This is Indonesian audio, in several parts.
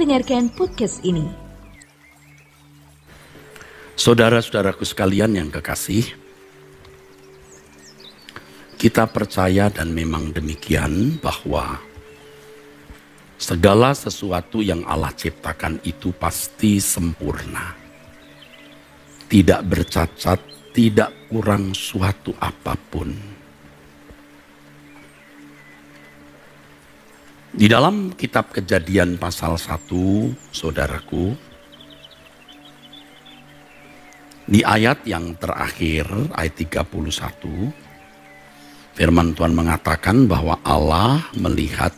mendengarkan podcast ini. Saudara-saudaraku sekalian yang kekasih, kita percaya dan memang demikian bahwa segala sesuatu yang Allah ciptakan itu pasti sempurna. Tidak bercacat, tidak kurang suatu apapun. Di dalam kitab Kejadian pasal 1, saudaraku, di ayat yang terakhir, ayat 31, firman Tuhan mengatakan bahwa Allah melihat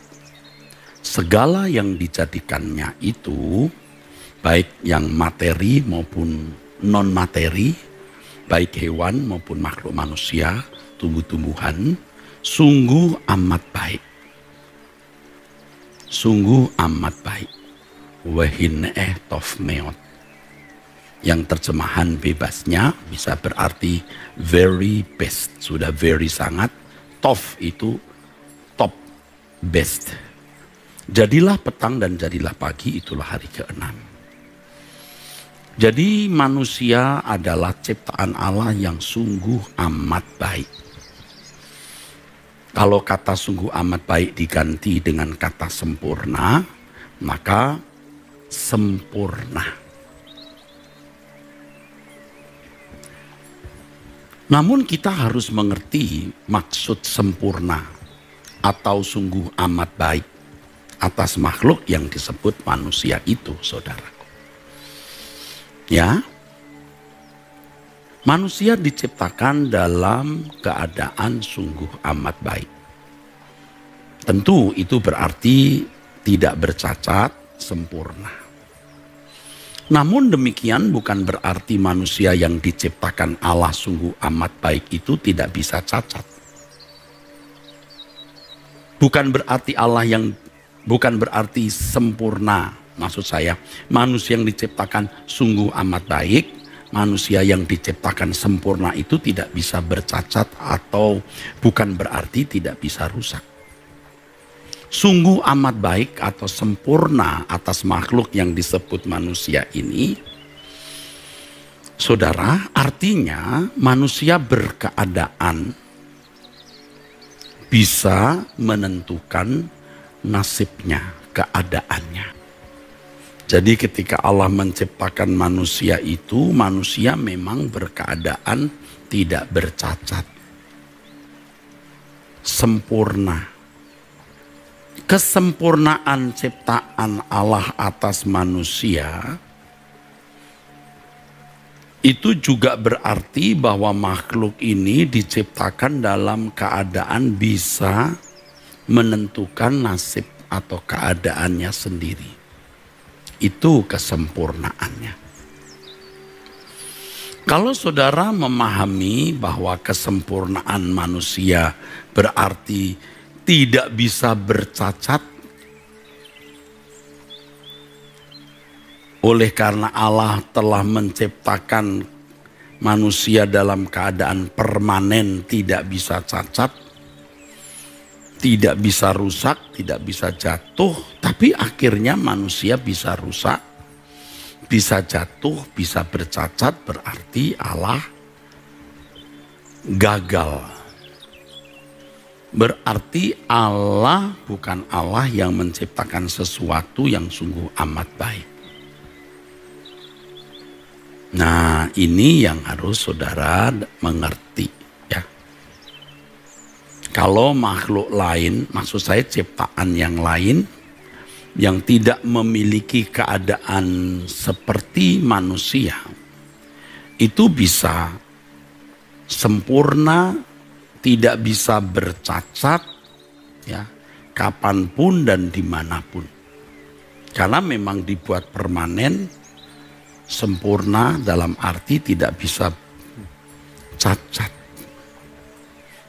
segala yang dijadikannya itu, baik yang materi maupun non-materi, baik hewan maupun makhluk manusia, tumbuh-tumbuhan, sungguh amat baik. Sungguh amat baik. Wahineh tof meot. Yang terjemahan bebasnya bisa berarti very best. Sudah very sangat. Tof itu top, best. Jadilah petang dan jadilah pagi, itulah hari ke-6. Jadi manusia adalah ciptaan Allah yang sungguh amat baik. Kalau kata sungguh amat baik diganti dengan kata sempurna, maka sempurna. Namun kita harus mengerti maksud sempurna atau sungguh amat baik atas makhluk yang disebut manusia itu, saudaraku. Ya, manusia diciptakan dalam keadaan sungguh amat baik. Tentu itu berarti tidak bercacat, sempurna. Namun demikian bukan berarti manusia yang diciptakan Allah sungguh amat baik itu tidak bisa cacat. Bukan berarti sempurna, maksud saya manusia yang diciptakan sungguh amat baik, manusia yang diciptakan sempurna itu tidak bisa bercacat atau bukan berarti tidak bisa rusak. Sungguh amat baik atau sempurna atas makhluk yang disebut manusia ini, saudara, artinya manusia berkeadaan bisa menentukan nasibnya, keadaannya. Jadi ketika Allah menciptakan manusia itu, manusia memang berkeadaan tidak bercacat. Sempurna. Kesempurnaan ciptaan Allah atas manusia itu juga berarti bahwa makhluk ini diciptakan dalam keadaan bisa menentukan nasib atau keadaannya sendiri. Itu kesempurnaannya. Kalau saudara memahami bahwa kesempurnaan manusia berarti tidak bisa bercacat, oleh karena Allah telah menciptakan manusia dalam keadaan permanen tidak bisa cacat, tidak bisa rusak, tidak bisa jatuh, tapi akhirnya manusia bisa rusak, bisa jatuh, bisa bercacat, berarti Allah gagal. Berarti Allah bukan Allah yang menciptakan sesuatu yang sungguh amat baik. Nah, ini yang harus saudara mengerti, ya. Kalau makhluk lain, maksud saya ciptaan yang lain yang tidak memiliki keadaan seperti manusia, itu bisa sempurna, tidak bisa bercacat, ya, kapanpun dan dimanapun. Karena memang dibuat permanen, sempurna dalam arti tidak bisa cacat.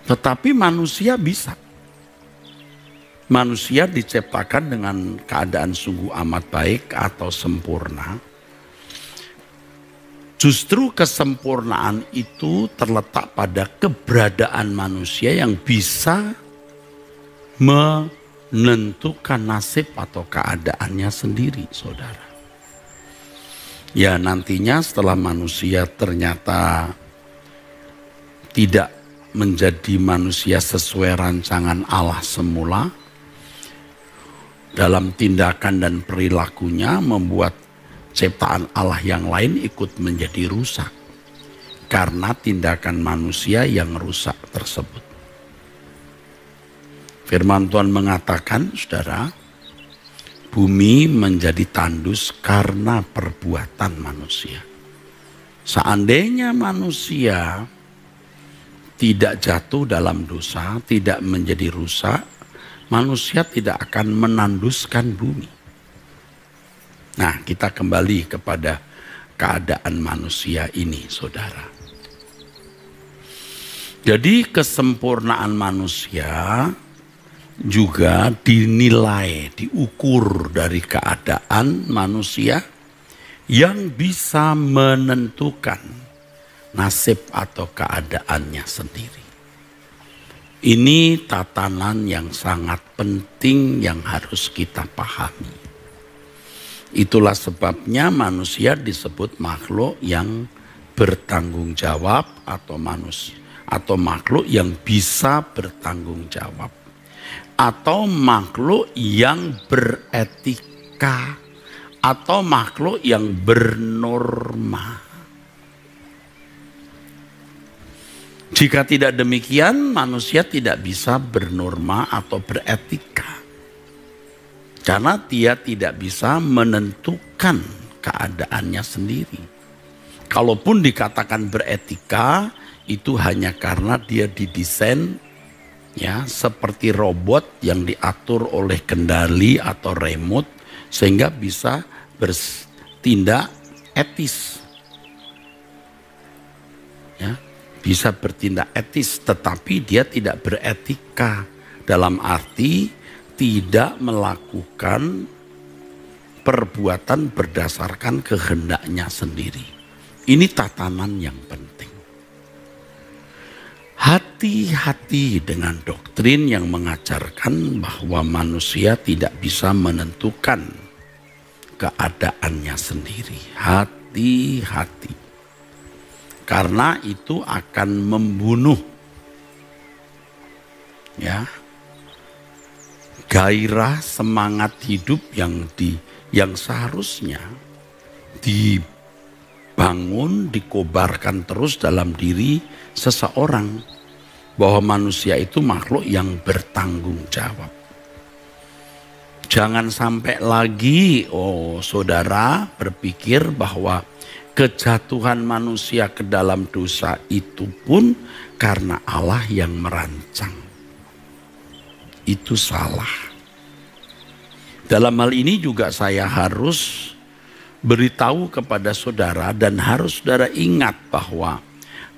Tetapi manusia bisa. Manusia diciptakan dengan keadaan sungguh amat baik atau sempurna. Justru kesempurnaan itu terletak pada keberadaan manusia yang bisa menentukan nasib atau keadaannya sendiri, saudara. Ya, nantinya setelah manusia ternyata tidak menjadi manusia sesuai rancangan Allah semula, dalam tindakan dan perilakunya membuat ciptaan Allah yang lain ikut menjadi rusak karena tindakan manusia yang rusak tersebut. Firman Tuhan mengatakan, saudara, bumi menjadi tandus karena perbuatan manusia. Seandainya manusia tidak jatuh dalam dosa, tidak menjadi rusak, manusia tidak akan menanduskan bumi. Nah, kita kembali kepada keadaan manusia ini, saudara. Jadi kesempurnaan manusia juga dinilai, diukur dari keadaan manusia yang bisa menentukan nasib atau keadaannya sendiri. Ini tatanan yang sangat penting yang harus kita pahami. Itulah sebabnya manusia disebut makhluk yang bertanggung jawab atau makhluk yang bisa bertanggung jawab. Atau makhluk yang beretika, atau makhluk yang bernorma. Jika tidak demikian, manusia tidak bisa bernorma atau beretika. Karena dia tidak bisa menentukan keadaannya sendiri. Kalaupun dikatakan beretika, itu hanya karena dia didesain ya seperti robot yang diatur oleh kendali atau remote sehingga bisa bertindak etis. Ya, bisa bertindak etis, tetapi dia tidak beretika dalam arti tidak melakukan perbuatan berdasarkan kehendaknya sendiri. Ini tatanan yang penting. Hati-hati dengan doktrin yang mengajarkan bahwa manusia tidak bisa menentukan keadaannya sendiri. Hati-hati. Karena itu akan membunuh ya gairah semangat hidup yang seharusnya dibangun, dikobarkan terus dalam diri seseorang, bahwa manusia itu makhluk yang bertanggung jawab. Jangan sampai lagi saudara berpikir bahwa kejatuhan manusia ke dalam dosa itu pun karena Allah yang merancang. Itu salah. Dalam hal ini juga saya harus beritahu kepada saudara dan harus saudara ingat bahwa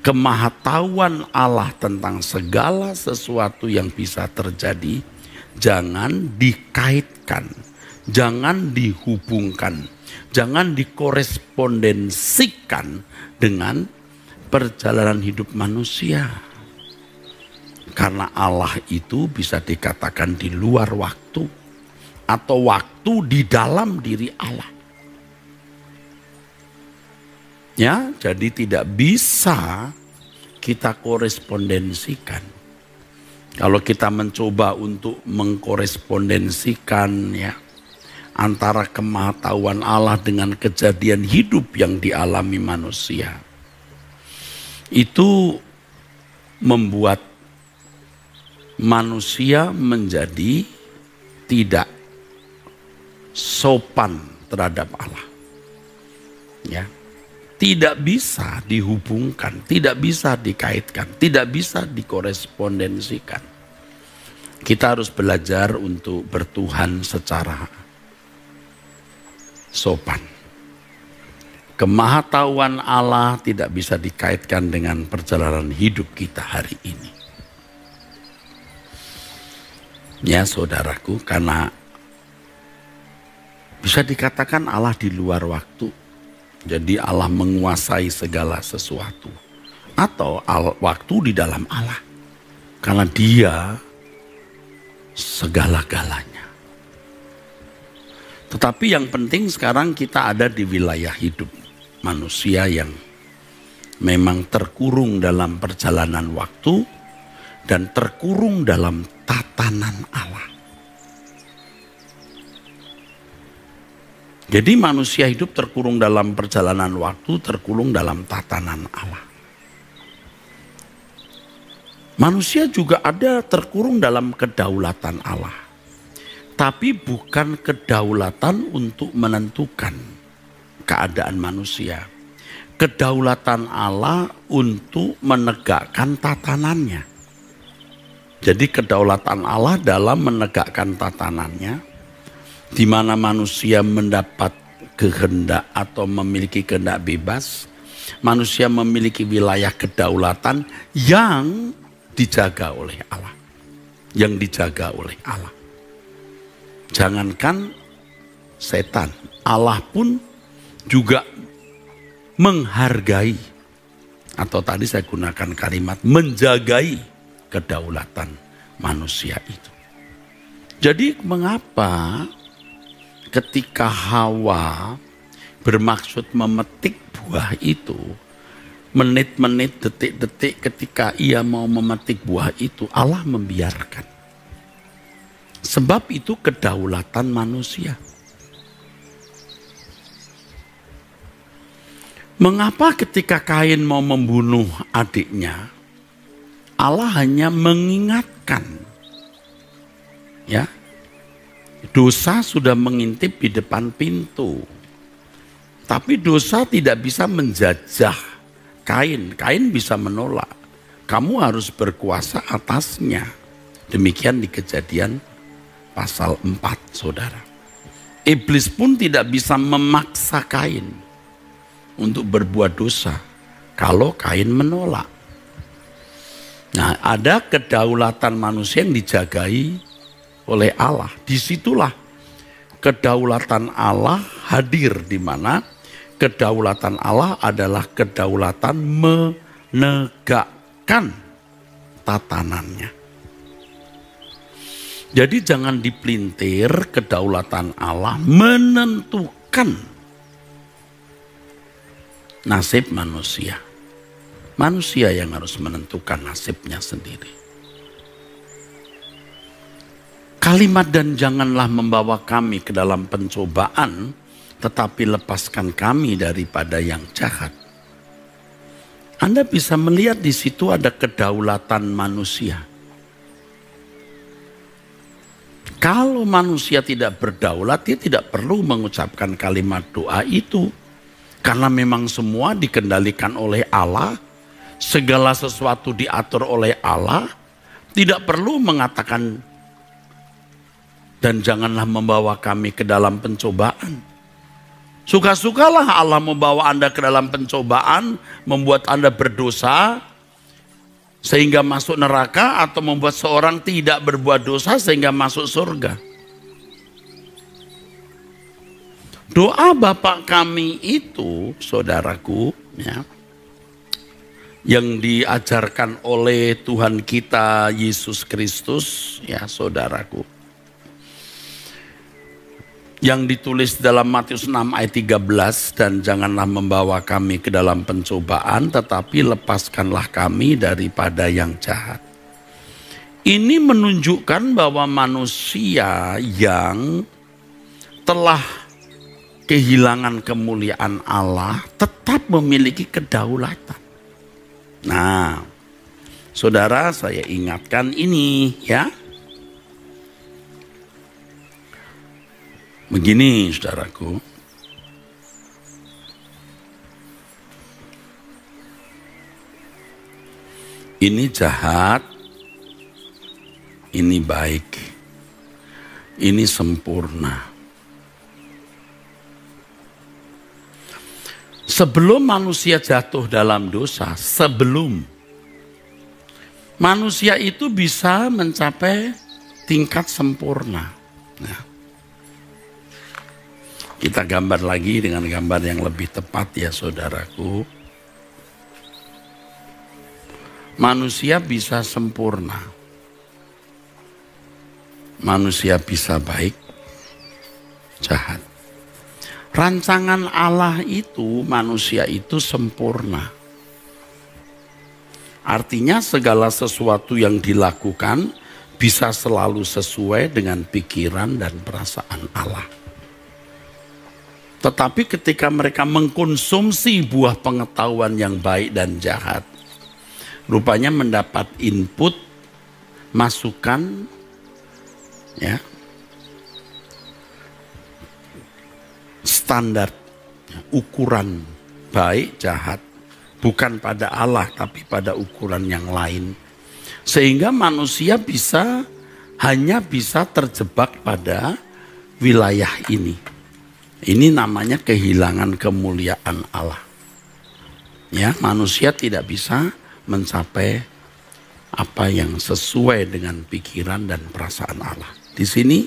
kemahatauan Allah tentang segala sesuatu yang bisa terjadi jangan dikaitkan, jangan dihubungkan, jangan dikorespondensikan dengan perjalanan hidup manusia. Karena Allah itu bisa dikatakan di luar waktu atau waktu di dalam diri Allah. Ya, jadi tidak bisa kita korespondensikan. Kalau kita mencoba untuk mengkorespondensikan ya antara kemahatauan Allah dengan kejadian hidup yang dialami manusia, itu membuat manusia menjadi tidak sopan terhadap Allah. Ya. Tidak bisa dihubungkan, tidak bisa dikaitkan, tidak bisa dikorespondensikan. Kita harus belajar untuk bertuhan secara sopan. Kemahatauan Allah tidak bisa dikaitkan dengan perjalanan hidup kita hari ini. Ya saudaraku, karena bisa dikatakan Allah di luar waktu. Jadi Allah menguasai segala sesuatu. Atau waktu di dalam Allah. Karena dia segala-galanya. Tetapi yang penting sekarang kita ada di wilayah hidup manusia yang memang terkurung dalam perjalanan waktu dan terkurung dalam tatanan Allah. Jadi manusia hidup terkurung dalam perjalanan waktu, terkurung dalam tatanan Allah. Manusia juga ada terkurung dalam kedaulatan Allah. Tapi bukan kedaulatan untuk menentukan keadaan manusia. Kedaulatan Allah untuk menegakkan tatanannya. Jadi kedaulatan Allah dalam menegakkan tatanannya, di mana manusia mendapat kehendak atau memiliki kehendak bebas, manusia memiliki wilayah kedaulatan yang dijaga oleh Allah. Yang dijaga oleh Allah. Jangankan setan, Allah pun juga menghargai, atau tadi saya gunakan kalimat menjagai kedaulatan manusia itu. Jadi mengapa ketika Hawa bermaksud memetik buah itu, menit-menit, detik-detik ketika ia mau memetik buah itu, Allah membiarkan. Sebab itu kedaulatan manusia. Mengapa ketika Kain mau membunuh adiknya, Allah hanya mengingatkan, ya, dosa sudah mengintip di depan pintu, tapi dosa tidak bisa menjajah Kain. Kain bisa menolak, kamu harus berkuasa atasnya. Demikian di Kejadian pasal 4, saudara. Iblis pun tidak bisa memaksa Kain untuk berbuat dosa kalau Kain menolak. Nah, ada kedaulatan manusia yang dijagai oleh Allah. Disitulah kedaulatan Allah hadir, di mana kedaulatan Allah adalah kedaulatan menegakkan tatanannya. Jadi jangan dipelintir, kedaulatan Allah menentukan nasib manusia. Manusia yang harus menentukan nasibnya sendiri. Kalimat "dan janganlah membawa kami ke dalam pencobaan, tetapi lepaskan kami daripada yang jahat." Anda bisa melihat di situ ada kedaulatan manusia. Kalau manusia tidak berdaulat, dia tidak perlu mengucapkan kalimat doa itu. Karena memang semua dikendalikan oleh Allah, segala sesuatu diatur oleh Allah, tidak perlu mengatakan "dan janganlah membawa kami ke dalam pencobaan." Suka-sukalah Allah membawa Anda ke dalam pencobaan, membuat Anda berdosa sehingga masuk neraka, atau membuat seorang tidak berbuat dosa sehingga masuk surga. Doa Bapa kami itu, saudaraku, ya, yang diajarkan oleh Tuhan kita Yesus Kristus, ya saudaraku, yang ditulis dalam Matius 6 ayat 13, "Dan janganlah membawa kami ke dalam pencobaan, tetapi lepaskanlah kami daripada yang jahat." Ini menunjukkan bahwa manusia yang telah kehilangan kemuliaan Allah tetap memiliki kedaulatan. Nah, saudara, saya ingatkan ini, ya. Begini, saudaraku, ini jahat, ini baik, ini sempurna. Sebelum manusia jatuh dalam dosa, sebelum manusia itu bisa mencapai tingkat sempurna. Nah, kita gambar lagi dengan gambar yang lebih tepat, ya saudaraku. Manusia bisa sempurna manusia bisa baik, jahat. Rancangan Allah itu manusia itu sempurna. Artinya segala sesuatu yang dilakukan bisa selalu sesuai dengan pikiran dan perasaan Allah. Tetapi ketika mereka mengkonsumsi buah pengetahuan yang baik dan jahat, rupanya mendapat input, masukan, ya, standar, ukuran baik jahat, bukan pada Allah tapi pada ukuran yang lain. Sehingga manusia hanya bisa terjebak pada wilayah ini. Ini namanya kehilangan kemuliaan Allah. Ya, manusia tidak bisa mencapai apa yang sesuai dengan pikiran dan perasaan Allah. Di sini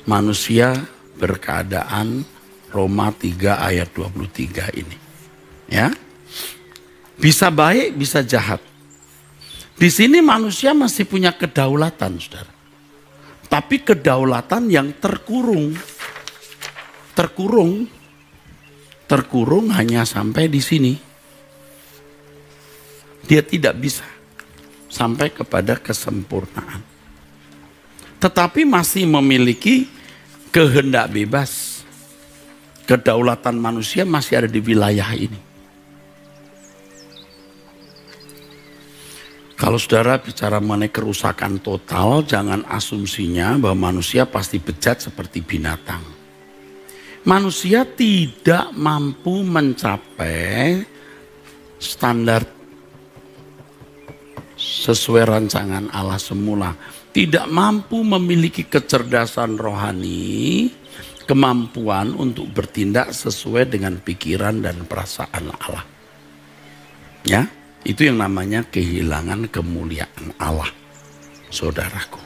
manusia berkeadaan Roma 3 ayat 23 ini. Ya. Bisa baik, bisa jahat. Di sini manusia masih punya kedaulatan, Saudara. Tapi kedaulatan yang terkurung. Terkurung hanya sampai di sini. Dia tidak bisa sampai kepada kesempurnaan. Tetapi masih memiliki kehendak bebas. Kedaulatan manusia masih ada di wilayah ini. Kalau saudara bicara mengenai kerusakan total, jangan asumsinya bahwa manusia pasti bejat seperti binatang. Manusia tidak mampu mencapai standar sesuai rancangan Allah semula. Tidak mampu memiliki kecerdasan rohani, kemampuan untuk bertindak sesuai dengan pikiran dan perasaan Allah. Ya, itu yang namanya kehilangan kemuliaan Allah, saudaraku.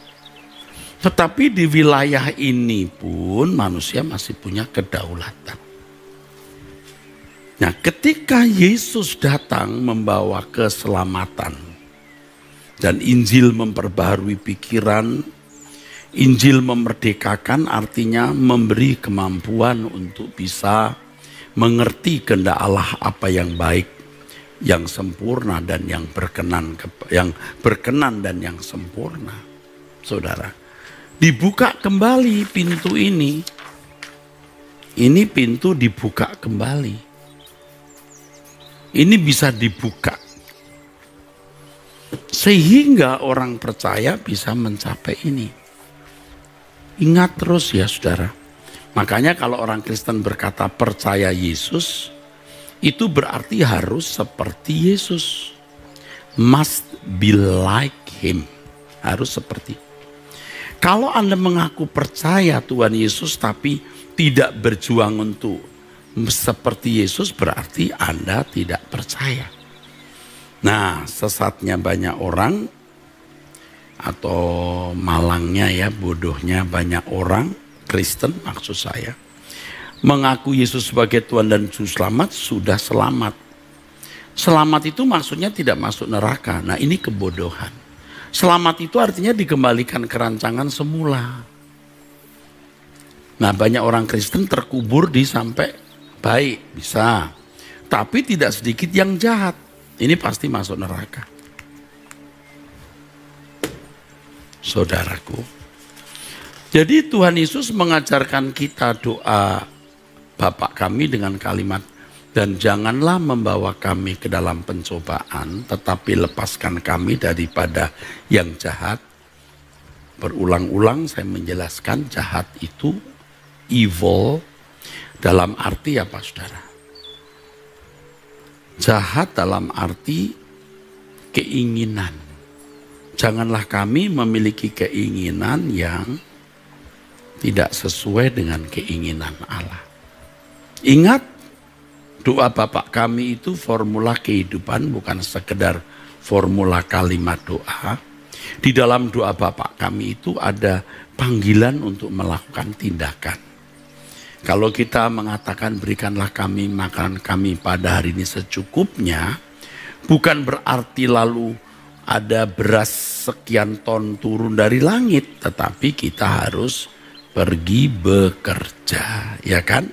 Tetapi di wilayah ini pun manusia masih punya kedaulatan. Nah, ketika Yesus datang membawa keselamatan dan Injil memperbaharui pikiran, Injil memerdekakan, artinya memberi kemampuan untuk bisa mengerti kehendak Allah apa yang baik, yang sempurna dan yang berkenan dan yang sempurna. Saudara, dibuka kembali pintu ini. Ini pintu dibuka kembali. Ini bisa dibuka. Sehingga orang percaya bisa mencapai ini. Ingat terus ya saudara. Makanya kalau orang Kristen berkata percaya Yesus, itu berarti harus seperti Yesus. Must be like Him. Harus seperti. Kalau Anda mengaku percaya Tuhan Yesus tapi tidak berjuang untuk seperti Yesus, berarti Anda tidak percaya. Nah, sesatnya banyak orang atau malangnya ya, bodohnya banyak orang Kristen maksud saya, mengaku Yesus sebagai Tuhan dan Juru Selamat sudah selamat. Selamat itu maksudnya tidak masuk neraka. Nah, ini kebodohan. Selamat itu artinya dikembalikan ke rancangan semula. Nah, banyak orang Kristen terkubur di sampai baik, bisa. Tapi tidak sedikit yang jahat. Ini pasti masuk neraka. Saudaraku. Jadi Tuhan Yesus mengajarkan kita doa Bapa kami dengan kalimat, dan janganlah membawa kami ke dalam pencobaan, tetapi lepaskan kami daripada yang jahat. Berulang-ulang saya menjelaskan jahat itu evil dalam arti apa saudara? Jahat dalam arti keinginan. Janganlah kami memiliki keinginan yang tidak sesuai dengan keinginan Allah. Ingat, doa Bapak kami itu formula kehidupan, bukan sekedar formula kalimat doa. Di dalam doa Bapak kami itu ada panggilan untuk melakukan tindakan. Kalau kita mengatakan berikanlah kami makan kami pada hari ini secukupnya, bukan berarti lalu ada beras sekian ton turun dari langit, tetapi kita harus pergi bekerja, ya kan?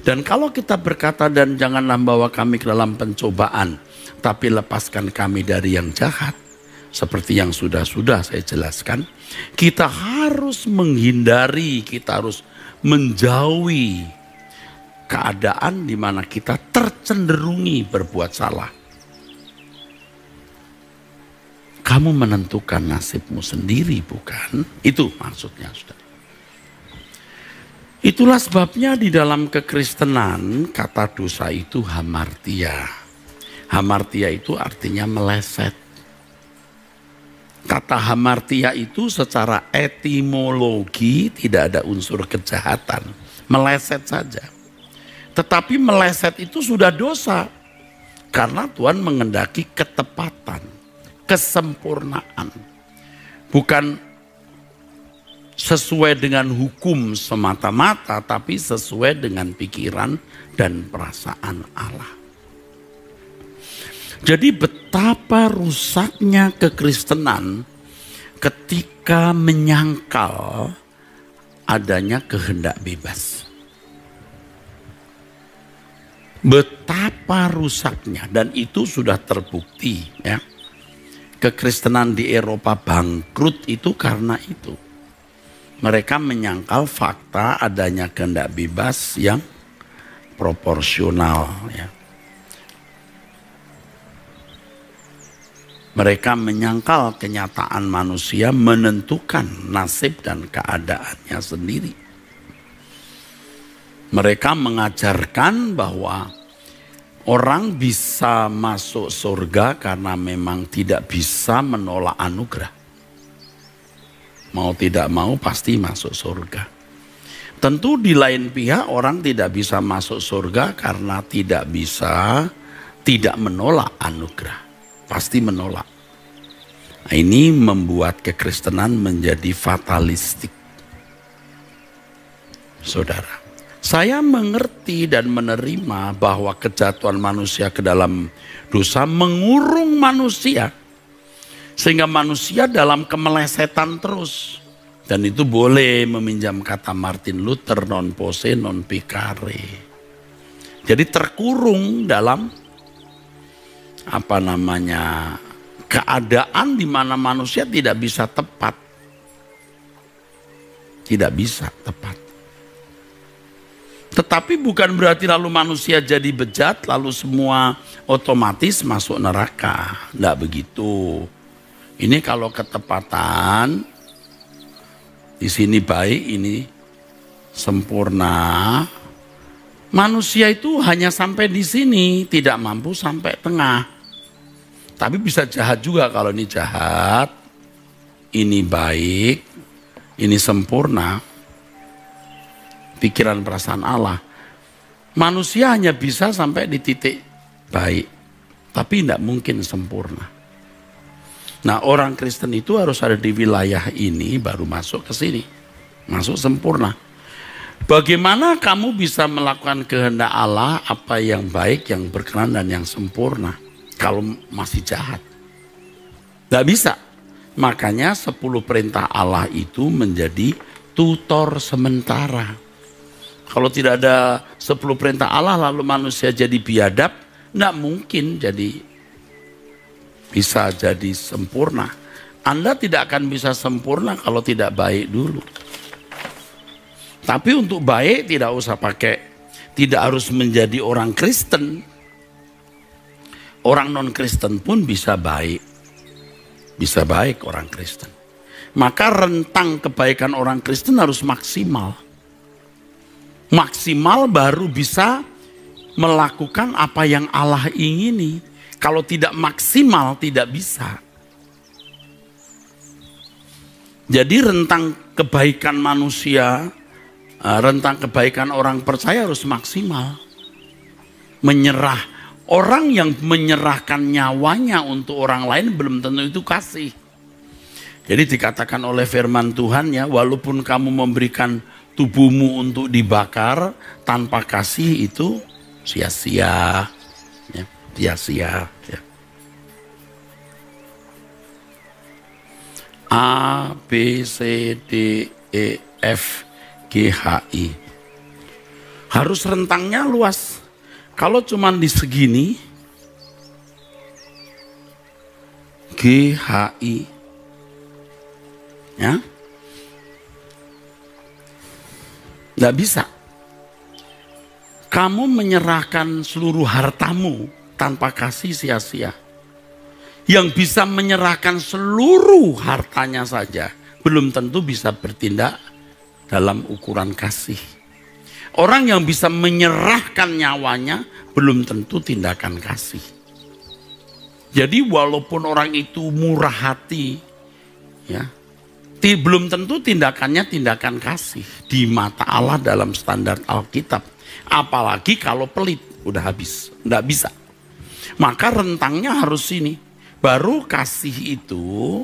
Dan kalau kita berkata, dan janganlah bawa kami ke dalam pencobaan, tapi lepaskan kami dari yang jahat, seperti yang sudah saya jelaskan, kita harus menghindari, kita harus menjauhi keadaan di mana kita tercenderungi berbuat salah. Kamu menentukan nasibmu sendiri, bukan? Itu maksudnya, saudara. Itulah sebabnya di dalam kekristenan kata dosa itu hamartia. Hamartia itu artinya meleset. Kata hamartia itu secara etimologi tidak ada unsur kejahatan. Meleset saja. Tetapi meleset itu sudah dosa. Karena Tuhan mengendaki ketepatan. Kesempurnaan, bukan sesuai dengan hukum semata-mata, tapi sesuai dengan pikiran dan perasaan Allah. Jadi betapa rusaknya kekristenan ketika menyangkal adanya kehendak bebas. Betapa rusaknya, dan itu sudah terbukti, ya. Kekristenan di Eropa bangkrut itu karena itu. Mereka menyangkal fakta adanya kehendak bebas yang proporsional. Ya. Mereka menyangkal kenyataan manusia menentukan nasib dan keadaannya sendiri. Mereka mengajarkan bahwa orang bisa masuk surga karena memang tidak bisa menolak anugerah. Mau tidak mau pasti masuk surga. Tentu di lain pihak orang tidak bisa masuk surga karena tidak bisa tidak menolak anugerah. Pasti menolak. Nah, ini membuat kekristenan menjadi fatalistik. Saudara. Saya mengerti dan menerima bahwa kejatuhan manusia ke dalam dosa mengurung manusia. Sehingga manusia dalam kemelesetan terus. Dan itu boleh meminjam kata Martin Luther, non posse non peccare. Jadi terkurung dalam keadaan di mana manusia tidak bisa tepat. Tidak bisa tepat. Tetapi bukan berarti lalu manusia jadi bejat, lalu semua otomatis masuk neraka. Tidak begitu. Ini kalau ketepatan, di sini baik, ini sempurna. Manusia itu hanya sampai di sini, tidak mampu sampai tengah. Tapi bisa jahat juga kalau ini jahat, ini baik, ini sempurna. Pikiran perasaan Allah. Manusia hanya bisa sampai di titik baik. Tapi tidak mungkin sempurna. Nah, orang Kristen itu harus ada di wilayah ini baru masuk ke sini. Masuk sempurna. Bagaimana kamu bisa melakukan kehendak Allah, apa yang baik, yang berkenan dan yang sempurna kalau masih jahat? Tidak bisa. Makanya 10 perintah Allah itu menjadi tutor sementara. Kalau tidak ada 10 perintah Allah lalu manusia jadi biadab, tidak mungkin bisa jadi sempurna. Anda tidak akan bisa sempurna kalau tidak baik dulu. Tapi untuk baik tidak usah tidak harus menjadi orang Kristen. Orang non-Kristen pun bisa baik. Bisa baik orang Kristen. Maka rentang kebaikan orang Kristen harus maksimal. Maksimal baru bisa melakukan apa yang Allah ingini. Kalau tidak maksimal tidak bisa. Jadi rentang kebaikan manusia, rentang kebaikan orang percaya harus maksimal. Menyerah. Orang yang menyerahkan nyawanya untuk orang lain belum tentu itu kasih. Jadi dikatakan oleh firman Tuhan, ya, walaupun kamu memberikan tubuhmu untuk dibakar tanpa kasih itu sia-sia, ya, sia-sia. Ya. A, B, C, D, E, F, G, H, I. Harus rentangnya luas. Kalau cuma di segini, G, H, I, ya, nggak bisa. Kamu menyerahkan seluruh hartamu tanpa kasih sia-sia. Yang bisa menyerahkan seluruh hartanya saja belum tentu bisa bertindak dalam ukuran kasih. Orang yang bisa menyerahkan nyawanya belum tentu tindakan kasih. Jadi walaupun orang itu murah hati, ya, belum tentu tindakannya tindakan kasih di mata Allah dalam standar Alkitab. Apalagi kalau pelit, udah habis, nggak bisa. Maka rentangnya harus ini. Baru kasih itu,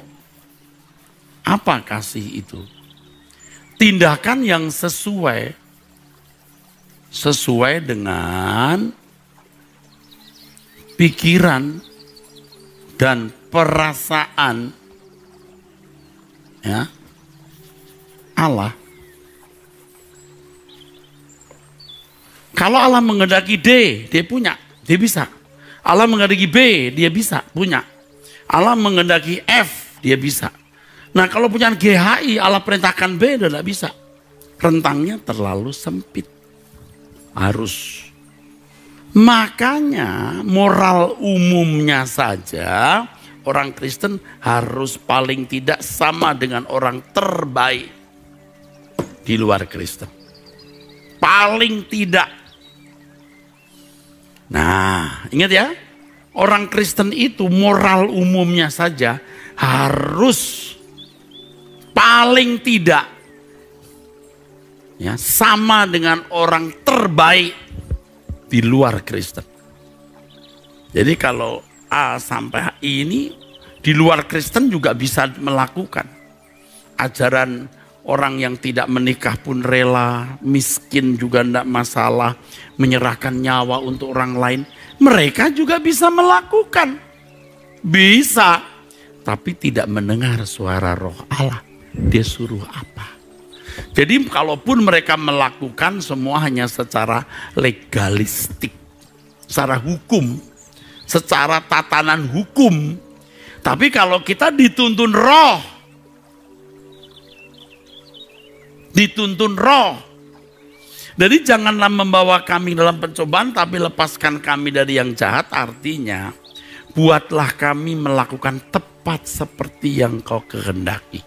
apa kasih itu? Tindakan yang sesuai dengan pikiran dan perasaan, ya, Allah. Kalau Allah menghendaki D, dia punya, dia bisa. Allah menghendaki B, dia bisa, punya. Allah menghendaki F, dia bisa. Nah kalau punya GHI, Allah perintahkan B, dia tidak bisa. Rentangnya terlalu sempit. Harus. Makanya moral umumnya saja, orang Kristen harus paling tidak sama dengan orang terbaik di luar Kristen. Paling tidak. Nah, ingat ya, orang Kristen itu moral umumnya saja harus paling tidak, ya, sama dengan orang terbaik di luar Kristen. Jadi kalau A sampai I ini di luar Kristen juga bisa melakukan ajaran. Orang yang tidak menikah pun rela, miskin juga tidak masalah, menyerahkan nyawa untuk orang lain. Mereka juga bisa melakukan. Bisa, tapi tidak mendengar suara Roh Allah. Dia suruh apa? Jadi kalaupun mereka melakukan semua hanya secara legalistik, secara hukum, secara tatanan hukum. Tapi kalau kita dituntun Roh, dituntun Roh. Jadi janganlah membawa kami dalam pencobaan, tapi lepaskan kami dari yang jahat. Artinya, buatlah kami melakukan tepat seperti yang Kau kehendaki.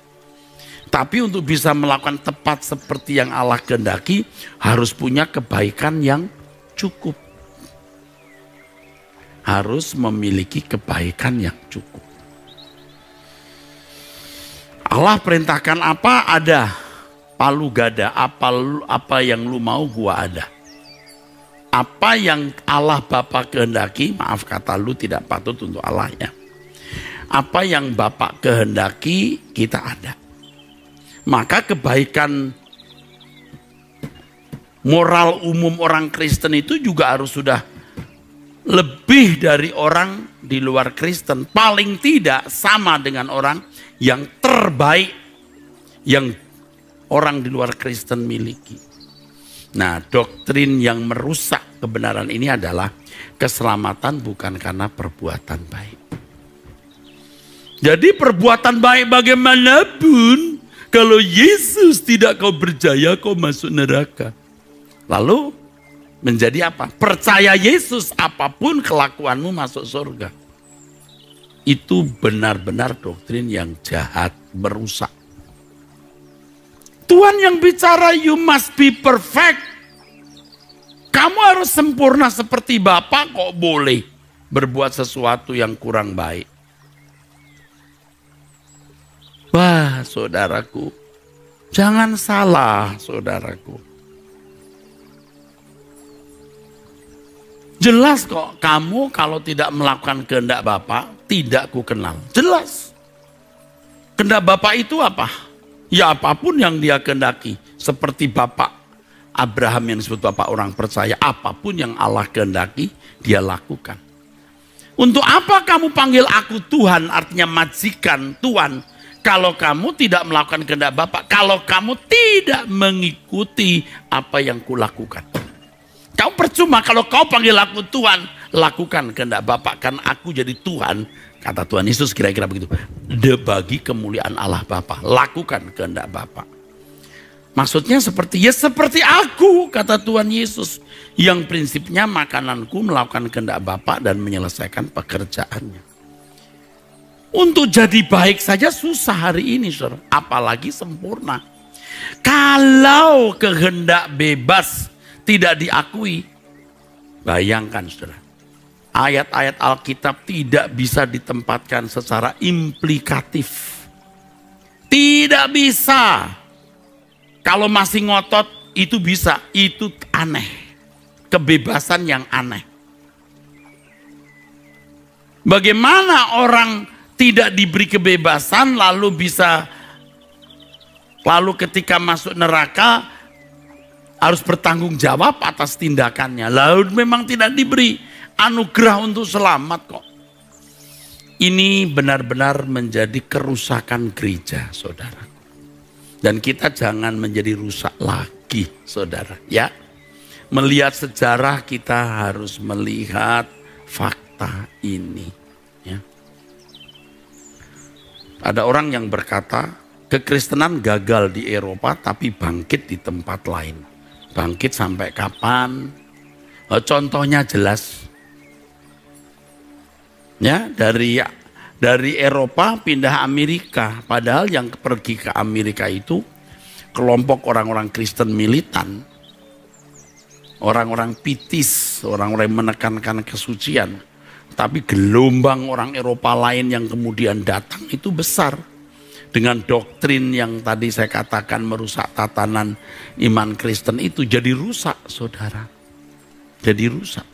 Tapi untuk bisa melakukan tepat seperti yang Allah kehendaki, harus punya kebaikan yang cukup. Harus memiliki kebaikan yang cukup. Allah perintahkan apa? Ada. Palu gada, apa yang lu mau gua ada. Apa yang Allah Bapa kehendaki, maaf kata lu tidak patut untuk Allah ya. Apa yang Bapak kehendaki kita ada. Maka kebaikan moral umum orang Kristen itu juga harus sudah lebih dari orang di luar Kristen. Paling tidak sama dengan orang yang terbaik yang orang di luar Kristen miliki. Nah, doktrin yang merusak kebenaran ini adalah keselamatan bukan karena perbuatan baik. Jadi perbuatan baik bagaimanapun, kalau Yesus tidak kau berjaya, kau masuk neraka. Lalu menjadi apa? Percaya Yesus, apapun kelakuanmu masuk surga. Itu benar-benar doktrin yang jahat, merusak. Tuhan yang bicara, you must be perfect. Kamu harus sempurna seperti Bapa, kok boleh berbuat sesuatu yang kurang baik. Wah, saudaraku, jangan salah, saudaraku. Jelas kok, kamu kalau tidak melakukan kehendak Bapa, tidak ku kenal. Jelas. Kehendak Bapa itu apa? Ya apapun yang dia kehendaki. Seperti Bapak Abraham yang disebut Bapak orang percaya. Apapun yang Allah kehendaki, dia lakukan. Untuk apa kamu panggil aku Tuhan, artinya majikan Tuhan, Kalau kamu tidak melakukan kehendak Bapa, kalau kamu tidak mengikuti apa yang kulakukan. Kau percuma kalau kau panggil aku Tuhan, lakukan kehendak Bapa, kan aku jadi Tuhan, kata Tuhan Yesus kira-kira begitu. Bagi kemuliaan Allah Bapa, lakukan kehendak Bapa. Maksudnya seperti aku, kata Tuhan Yesus, yang prinsipnya makananku melakukan kehendak Bapa dan menyelesaikan pekerjaannya. Untuk jadi baik saja susah hari ini, saudara, apalagi sempurna. Kalau kehendak bebas tidak diakui, bayangkan, saudara, ayat-ayat Alkitab tidak bisa ditempatkan secara implikatif. Tidak bisa. Kalau masih ngotot itu bisa, itu aneh. Kebebasan yang aneh. Bagaimana orang tidak diberi kebebasan lalu ketika masuk neraka harus bertanggung jawab atas tindakannya. Lalu memang tidak diberi anugerah untuk selamat kok. Ini benar-benar menjadi kerusakan gereja, saudara. Dan kita jangan menjadi rusak lagi, saudara, ya. Melihat sejarah kita harus melihat fakta ini, ya. Ada orang yang berkata, kekristenan gagal di Eropa tapi bangkit di tempat lain. Bangkit sampai kapan? Contohnya jelas. Ya, dari Eropa pindah Amerika. Padahal yang pergi ke Amerika itu kelompok orang-orang Kristen militan. Orang-orang pitis, orang-orang yang menekankan kesucian. Tapi gelombang orang Eropa lain yang kemudian datang itu besar. Dengan doktrin yang tadi saya katakan merusak tatanan iman Kristen itu jadi rusak, saudara. Jadi rusak.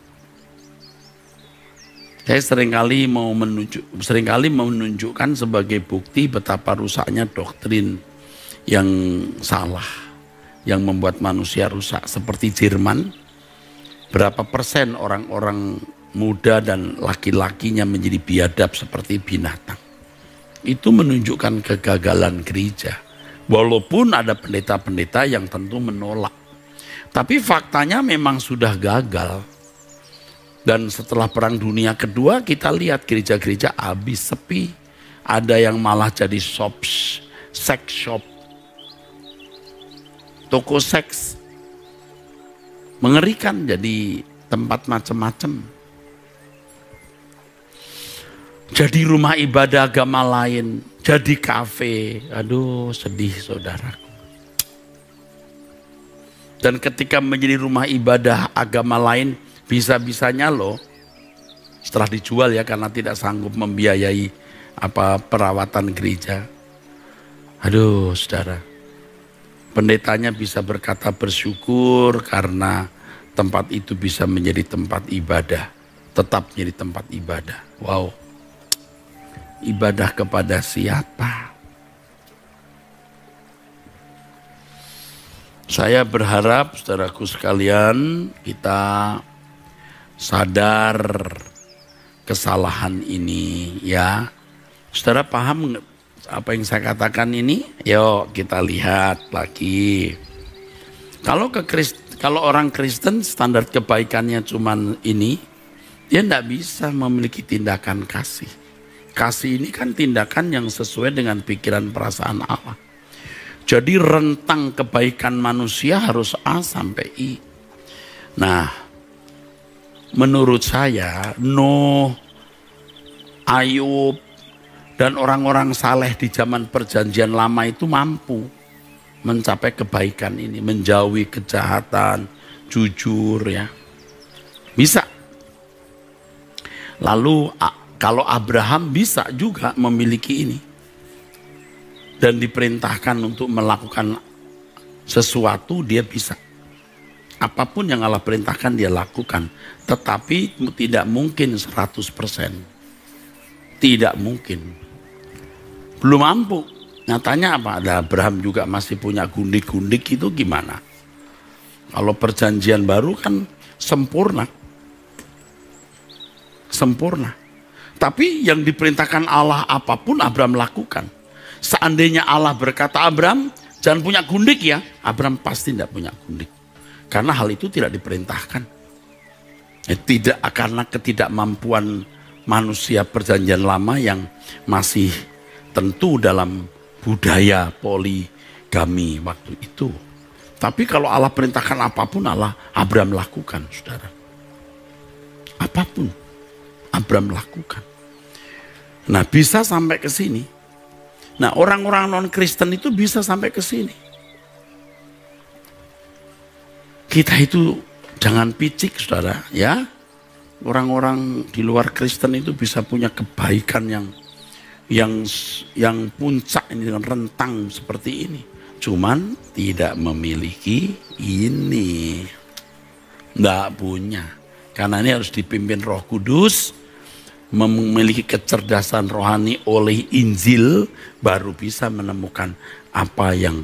Saya seringkali menunjukkan sebagai bukti betapa rusaknya doktrin yang salah. Yang membuat manusia rusak. Seperti Jerman, berapa persen orang-orang muda dan laki-lakinya menjadi biadab seperti binatang. Itu menunjukkan kegagalan gereja. Walaupun ada pendeta-pendeta yang tentu menolak. Tapi faktanya memang sudah gagal. Dan setelah Perang Dunia Kedua kita lihat gereja-gereja habis sepi. Ada yang malah jadi shops, sex shop. Toko seks. Mengerikan, jadi tempat macam-macam. Jadi rumah ibadah agama lain, jadi kafe. Aduh, sedih, saudaraku. Dan ketika menjadi rumah ibadah agama lain, bisa-bisanya loh, setelah dijual ya karena tidak sanggup membiayai perawatan gereja. Aduh, saudara. Pendetanya bisa berkata bersyukur karena tempat itu bisa menjadi tempat ibadah. Tetap menjadi tempat ibadah. Wow. Ibadah kepada siapa? Saya berharap saudaraku sekalian kita sadar kesalahan ini, ya. Saudara paham apa yang saya katakan ini? Yuk kita lihat lagi. Kalau orang Kristen standar kebaikannya cuman ini, dia tidak bisa memiliki tindakan kasih. Kasih ini kan tindakan yang sesuai dengan pikiran perasaan Allah. Jadi rentang kebaikan manusia harus A sampai I. Nah, menurut saya Nuh, Ayub, dan orang-orang saleh di zaman perjanjian lama itu mampu mencapai kebaikan ini. Menjauhi kejahatan, jujur, ya. Bisa. Lalu kalau Abraham bisa juga memiliki ini. Dan diperintahkan untuk melakukan sesuatu, dia bisa. Apapun yang Allah perintahkan dia lakukan. Tetapi tidak mungkin 100%. Tidak mungkin. Belum mampu. Nyatanya apa? Ada Abraham juga masih punya gundik-gundik, itu gimana? Kalau perjanjian baru kan sempurna. Sempurna. Tapi yang diperintahkan Allah apapun Abraham lakukan. Seandainya Allah berkata, Abraham jangan punya gundik ya, Abraham pasti tidak punya gundik. Karena hal itu tidak diperintahkan. Tidak, karena ketidakmampuan manusia perjanjian lama yang masih tentu dalam budaya poligami waktu itu. Tapi kalau Allah perintahkan apapun, Abraham lakukan, saudara. Apapun Abraham lakukan. Nah, bisa sampai ke sini. Nah, orang-orang non-Kristen itu bisa sampai ke sini. Kita itu jangan picik, saudara, ya. Orang-orang di luar Kristen itu bisa punya kebaikan yang puncak ini dengan rentang seperti ini. Cuman tidak memiliki ini. Nggak punya. Karena ini harus dipimpin Roh Kudus, memiliki kecerdasan rohani oleh Injil, baru bisa menemukan apa yang,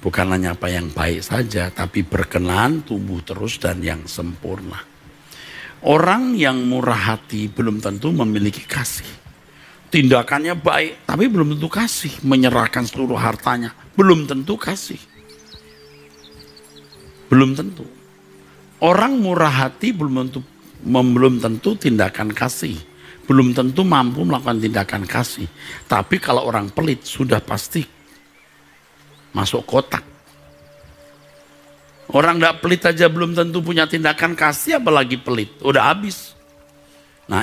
bukan hanya apa yang baik saja, tapi berkenan, tumbuh terus dan yang sempurna. Orang yang murah hati belum tentu memiliki kasih. Tindakannya baik, tapi belum tentu kasih. Menyerahkan seluruh hartanya, belum tentu kasih. Belum tentu. Orang murah hati belum tentu tindakan kasih. Belum tentu mampu melakukan tindakan kasih. Tapi kalau orang pelit sudah pasti masuk kotak. Orang tidak pelit aja belum tentu punya tindakan kasih, apalagi pelit. Udah habis. Nah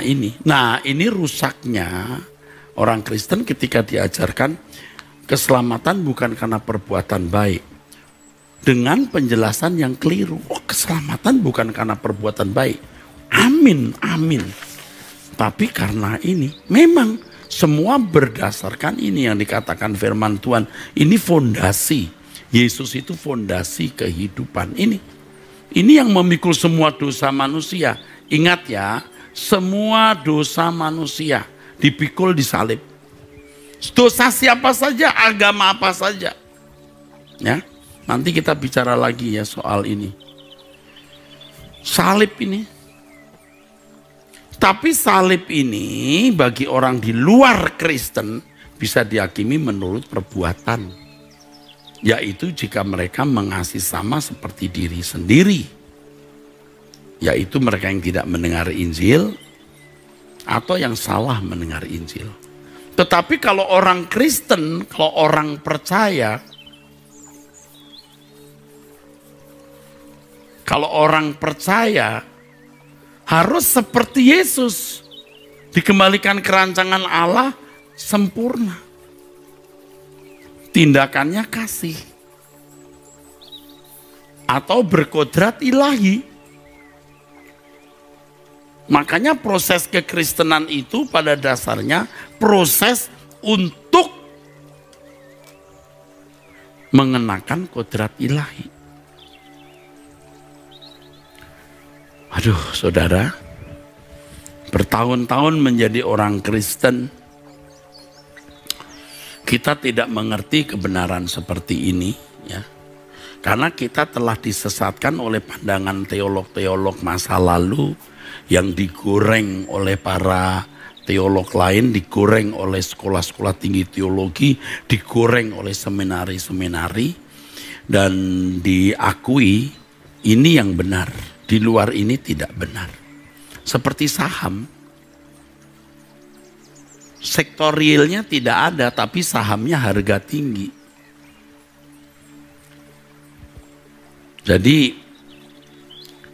ini rusaknya orang Kristen ketika diajarkan keselamatan bukan karena perbuatan baik. Dengan penjelasan yang keliru. Oh, keselamatan bukan karena perbuatan baik. Amin, amin. Tapi karena ini, memang semua berdasarkan ini yang dikatakan firman Tuhan. Ini fondasi. Yesus itu fondasi kehidupan ini. Ini yang memikul semua dosa manusia. Ingat ya, semua dosa manusia dipikul di salib. Dosa siapa saja, agama apa saja. Ya, nanti kita bicara lagi ya soal ini. Salib ini. Tapi salib ini bagi orang di luar Kristen bisa dihakimi menurut perbuatan. Yaitu jika mereka mengasihi sama seperti diri sendiri. Yaitu mereka yang tidak mendengar Injil atau yang salah mendengar Injil. Tetapi kalau orang Kristen, kalau orang percaya, harus seperti Yesus, dikembalikan ke rancangan Allah sempurna. Tindakannya kasih atau berkodrat ilahi. Makanya proses kekristenan itu pada dasarnya proses untuk mengenakan kodrat ilahi. Aduh, saudara, bertahun-tahun menjadi orang Kristen, kita tidak mengerti kebenaran seperti ini, ya. Karena kita telah disesatkan oleh pandangan teolog-teolog masa lalu yang digoreng oleh para teolog lain, digoreng oleh sekolah-sekolah tinggi teologi, digoreng oleh seminari-seminari, dan diakui ini yang benar, di luar ini tidak benar. Seperti saham, sektor realnya tidak ada, tapi sahamnya harga tinggi. Jadi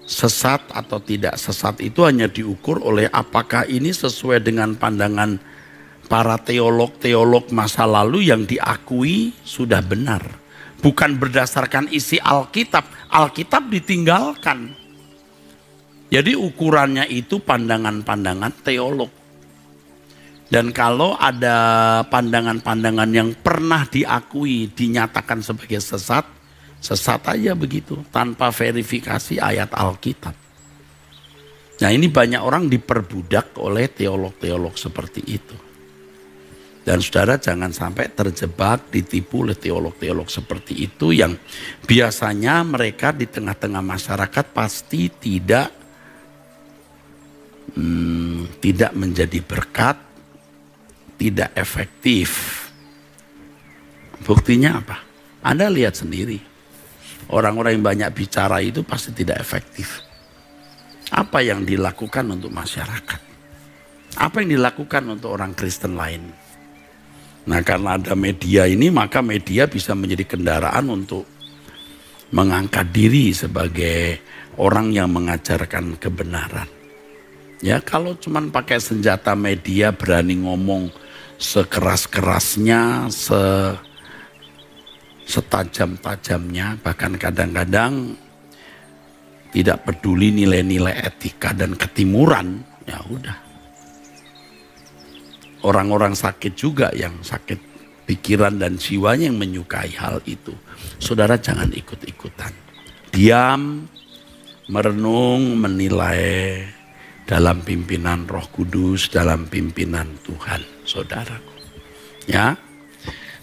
sesat atau tidak sesat itu hanya diukur oleh apakah ini sesuai dengan pandangan para teolog-teolog masa lalu yang diakui sudah benar. Bukan berdasarkan isi Alkitab. Alkitab ditinggalkan. Jadi ukurannya itu pandangan-pandangan teolog. Dan kalau ada pandangan-pandangan yang pernah diakui, dinyatakan sebagai sesat, sesat aja begitu, tanpa verifikasi ayat Alkitab. Nah, ini banyak orang diperbudak oleh teolog-teolog seperti itu. Dan saudara jangan sampai terjebak, ditipu oleh teolog-teolog seperti itu yang biasanya mereka di tengah-tengah masyarakat pasti tidak menjadi berkat, tidak efektif. Buktinya apa? Anda lihat sendiri. Orang-orang yang banyak bicara itu pasti tidak efektif. Apa yang dilakukan untuk masyarakat? Apa yang dilakukan untuk orang Kristen lain? Nah, karena ada media ini, maka media bisa menjadi kendaraan untuk mengangkat diri sebagai orang yang mengajarkan kebenaran. Ya, kalau cuman pakai senjata media berani ngomong sekeras-kerasnya, setajam-tajamnya, bahkan kadang-kadang tidak peduli nilai-nilai etika dan ketimuran, ya udah. Orang-orang sakit juga yang sakit pikiran dan jiwanya yang menyukai hal itu. Saudara jangan ikut-ikutan. Diam, merenung, menilai dalam pimpinan Roh Kudus, dalam pimpinan Tuhan, saudaraku. Ya,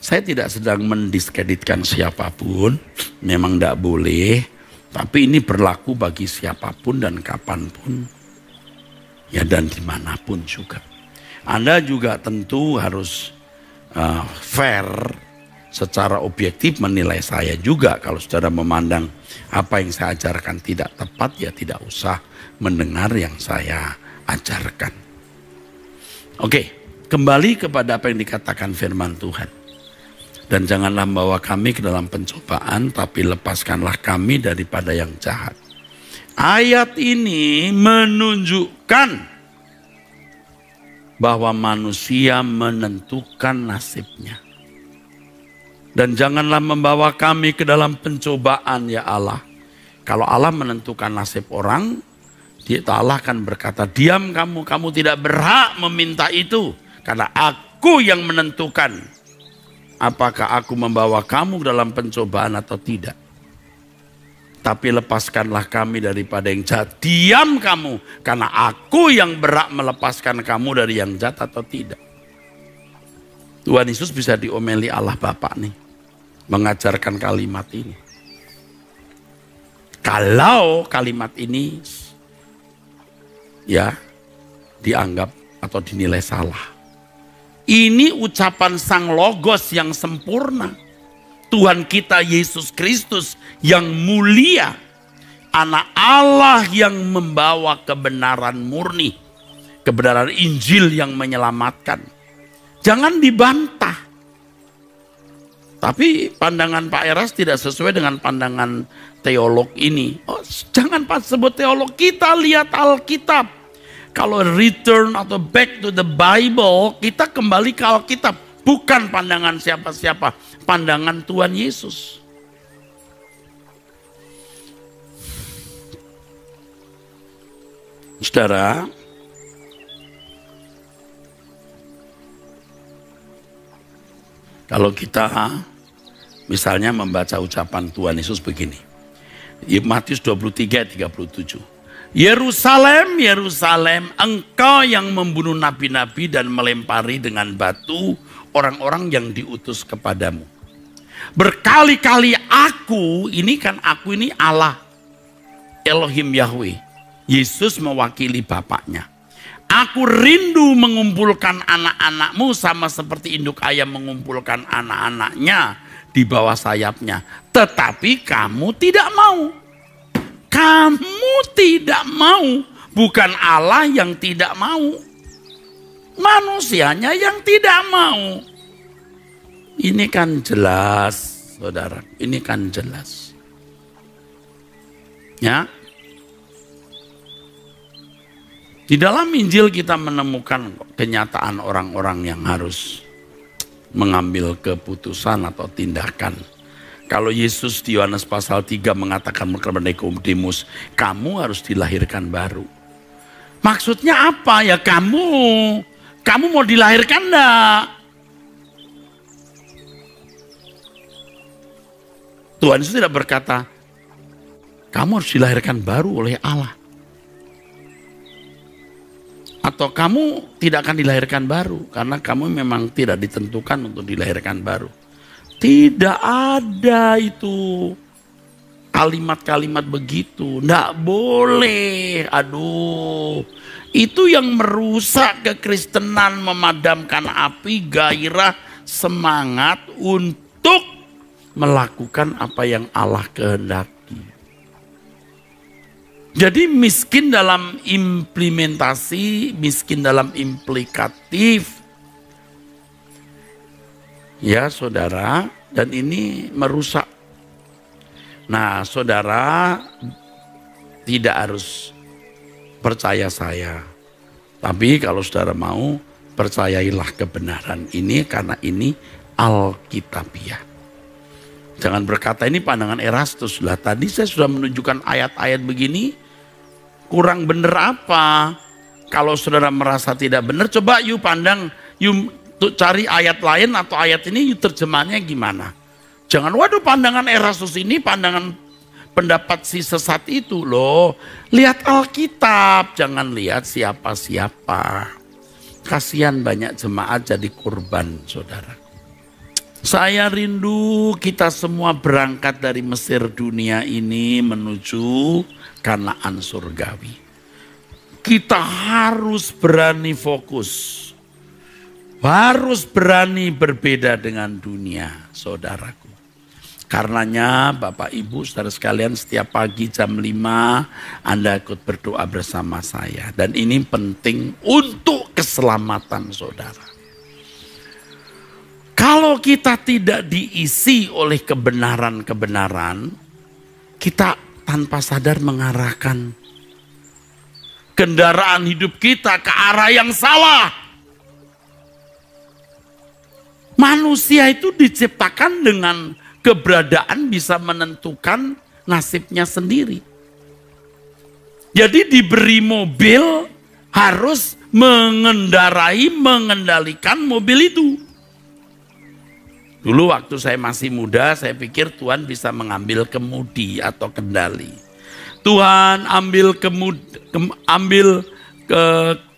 saya tidak sedang mendiskreditkan siapapun, memang tidak boleh, tapi ini berlaku bagi siapapun dan kapanpun, ya dan dimanapun juga. Anda juga tentu harus fair, secara objektif menilai saya juga. Kalau saudara memandang apa yang saya ajarkan tidak tepat, ya tidak usah mendengar yang saya ajarkan. Oke, kembali kepada apa yang dikatakan firman Tuhan. Dan janganlah membawa kami ke dalam pencobaan, tapi lepaskanlah kami daripada yang jahat. Ayat ini menunjukkan bahwa manusia menentukan nasibnya. Dan janganlah membawa kami ke dalam pencobaan, ya Allah. Kalau Allah menentukan nasib orang, Allah akan berkata, diam kamu, kamu tidak berhak meminta itu. Karena aku yang menentukan apakah aku membawa kamu dalam pencobaan atau tidak. Tapi lepaskanlah kami daripada yang jahat. Diam kamu, karena aku yang berhak melepaskan kamu dari yang jahat atau tidak. Tuhan Yesus bisa diomeli Allah Bapa nih, mengajarkan kalimat ini. Kalau kalimat ini ya dianggap atau dinilai salah. Ini ucapan Sang Logos yang sempurna. Tuhan kita Yesus Kristus yang mulia. Anak Allah yang membawa kebenaran murni. Kebenaran Injil yang menyelamatkan. Jangan dibantah. Tapi pandangan Pak Eras tidak sesuai dengan pandangan teolog ini. Oh, jangan Pak sebut teolog, kita lihat Alkitab. Kalau return atau back to the Bible, kita kembali ke Alkitab. Bukan pandangan siapa-siapa, pandangan Tuhan Yesus. Saudara, kalau kita misalnya membaca ucapan Tuhan Yesus begini. Matius 23:37. Yerusalem, Yerusalem, engkau yang membunuh nabi-nabi dan melempari dengan batu orang-orang yang diutus kepadamu. Berkali-kali aku ini Allah, Elohim Yahweh. Yesus mewakili Bapaknya. Aku rindu mengumpulkan anak-anakmu sama seperti induk ayam mengumpulkan anak-anaknya di bawah sayapnya. Tetapi kamu tidak mau. Kamu tidak mau. Bukan Allah yang tidak mau. Manusianya yang tidak mau. Ini kan jelas, saudara. Ini kan jelas. Ya. Di dalam Injil kita menemukan kenyataan orang-orang yang harus mengambil keputusan atau tindakan. Kalau Yesus di Yohanes pasal 3 mengatakan kepada Nikodemus, kamu harus dilahirkan baru. Maksudnya apa ya kamu mau dilahirkan enggak? Tuhan Yesus tidak berkata, kamu harus dilahirkan baru oleh Allah. Atau kamu tidak akan dilahirkan baru karena kamu memang tidak ditentukan untuk dilahirkan baru. Tidak ada itu kalimat-kalimat begitu. Tidak boleh. Aduh, itu yang merusak kekristenan, memadamkan api gairah semangat untuk melakukan apa yang Allah kehendaki. Jadi miskin dalam implementasi, miskin dalam implikatif. Ya saudara, dan ini merusak. Nah saudara tidak harus percaya saya. Tapi kalau saudara mau, percayailah kebenaran ini karena ini Alkitabiah. Jangan berkata ini pandangan Erastus. Lah tadi saya sudah menunjukkan ayat-ayat begini, kurang benar apa? Kalau saudara merasa tidak benar, coba yuk pandang, yuk cari ayat lain atau ayat ini yuk terjemahannya gimana. Jangan waduh pandangan Erastus ini pandangan pendapat si sesat itu loh. Lihat Alkitab, jangan lihat siapa-siapa. Kasihan banyak jemaat jadi korban saudara. Saya rindu kita semua berangkat dari Mesir dunia ini menuju Kanaan surgawi. Kita harus berani fokus. Harus berani berbeda dengan dunia, saudaraku. Karenanya Bapak Ibu saudara sekalian setiap pagi jam 5 Anda ikut berdoa bersama saya. Dan ini penting untuk keselamatan saudara. Kalau kita tidak diisi oleh kebenaran-kebenaran, kita tanpa sadar mengarahkan kendaraan hidup kita ke arah yang salah. Manusia itu diciptakan dengan keberadaan bisa menentukan nasibnya sendiri. Jadi diberi mobil harus mengendalikan mobil itu. Dulu waktu saya masih muda, saya pikir Tuhan bisa mengambil kemudi atau kendali. Tuhan ambil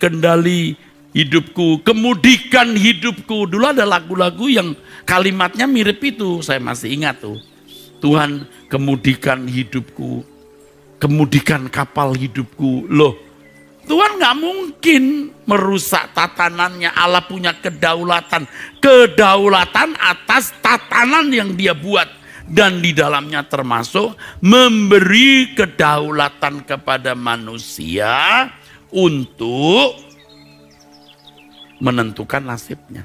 kendali hidupku, kemudikan hidupku. Dulu ada lagu-lagu yang kalimatnya mirip itu, saya masih ingat tuh. Tuhan kemudikan hidupku, kemudikan kapal hidupku. Loh, Tuhan gak mungkin merusak tatanannya. Allah punya kedaulatan. Kedaulatan atas tatanan yang dia buat. Dan di dalamnya termasuk memberi kedaulatan kepada manusia untuk menentukan nasibnya.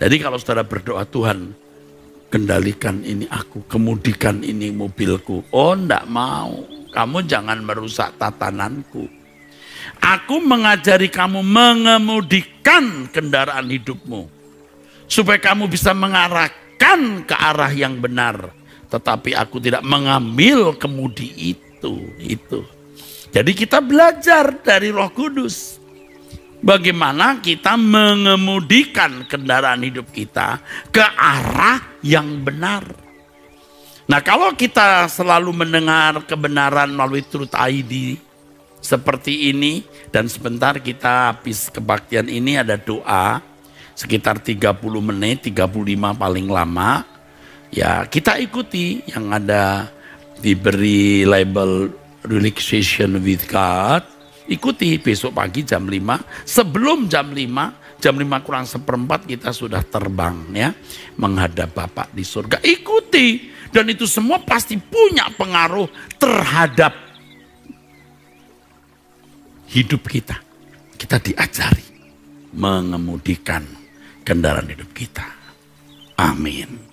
Jadi kalau saudara berdoa, Tuhan kendalikan ini aku, kemudikan ini mobilku. Oh enggak mau, kamu jangan merusak tatananku. Aku mengajari kamu mengemudikan kendaraan hidupmu. Supaya kamu bisa mengarahkan ke arah yang benar. Tetapi aku tidak mengambil kemudi itu. Jadi kita belajar dari Roh Kudus. Bagaimana kita mengemudikan kendaraan hidup kita ke arah yang benar. Nah kalau kita selalu mendengar kebenaran melalui Truth ID seperti ini, dan sebentar kita habis kebaktian ini ada doa sekitar 30 menit, 35 paling lama. Ya kita ikuti yang ada diberi label Relaxation with God. Ikuti besok pagi jam 5, sebelum jam 5 kurang seperempat kita sudah terbang ya, menghadap Bapak di surga. Ikuti, dan itu semua pasti punya pengaruh terhadap hidup kita. Kita diajari mengemudikan kendaraan hidup kita. Amin.